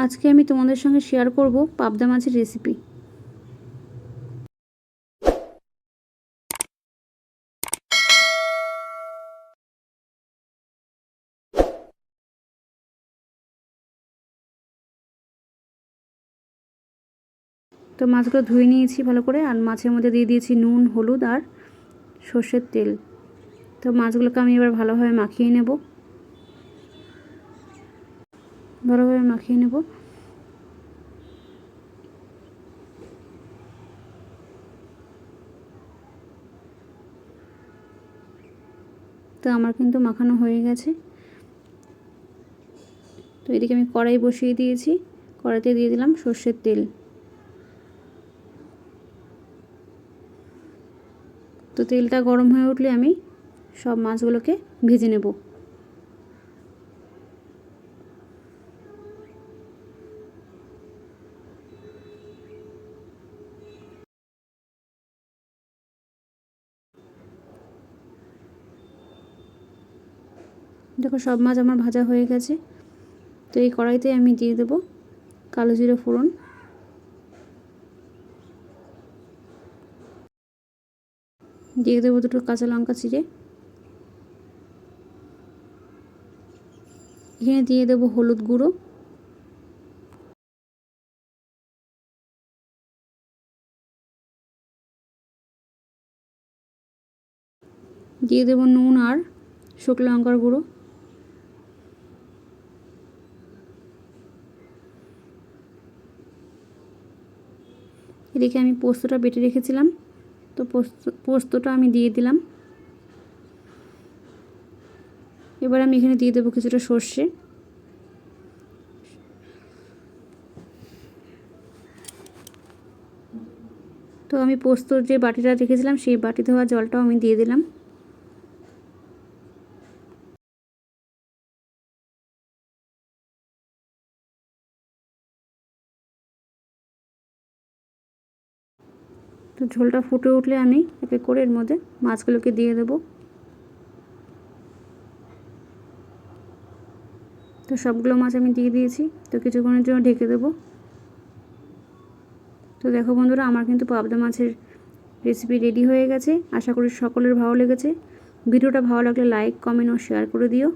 আজকে আমি তোমাদের সঙ্গে শেয়ার করব পাবদা মাছের রেসিপি। তো মাছগুলো ধুয়ে নিয়েছি ভালো করে, আর মাছের মধ্যে দিয়ে দিয়েছি নুন, হলুদ আর সর্ষের তেল। তো মাছগুলোকে আমি এবার ভালোভাবে মাখিয়ে নেব। তো আমার কিন্তু মাখানো হয়ে গেছে। তো এদিকে আমি কড়াই বসিয়ে দিয়েছি, কড়াইতে দিয়ে দিলাম সর্ষের তেল। তো তেলটা গরম হয়ে উঠলে আমি সব মাছগুলোকে ভেজে নেব। দেখো সব মাছ আমার ভাজা হয়ে গেছে। তো এই কড়াইতে আমি দিয়ে দেব কালো জিরে ফোড়ন, দিয়ে দেবো দুটো কাঁচা লঙ্কা চিড়ে, এখানে দিয়ে দেবো হলুদ গুঁড়ো, দিয়ে দেবো নুন আর শুকনো লঙ্কার গুঁড়ো। এদিকে আমি পোস্তটা বেটে রেখেছিলাম, তো পোস্তটা আমি দিয়ে দিলাম। এবার আমি এখানে দিয়ে দেবো কিছুটা সর্ষে, তো আমি পোস্তর যে বাটিটা রেখেছিলাম সেই বাটি ধোয়া জলটাও আমি দিয়ে দিলাম। তো ঝোলটা ফুটে উঠলে আমি এক এক করে এর মধ্যে মাছগুলোকে দিয়ে দেবো। তো সবগুলো মাছ আমি দিয়ে দিয়েছি। তো কিছুক্ষণের জন্য ঢেকে দেবো। তো দেখো বন্ধুরা, আমার কিন্তু পাবদা মাছের রেসিপি রেডি হয়ে গেছে। আশা করি সকলের ভালো লেগেছে। ভিডিওটা ভালো লাগলে লাইক, কমেন্ট ও শেয়ার করে দিও।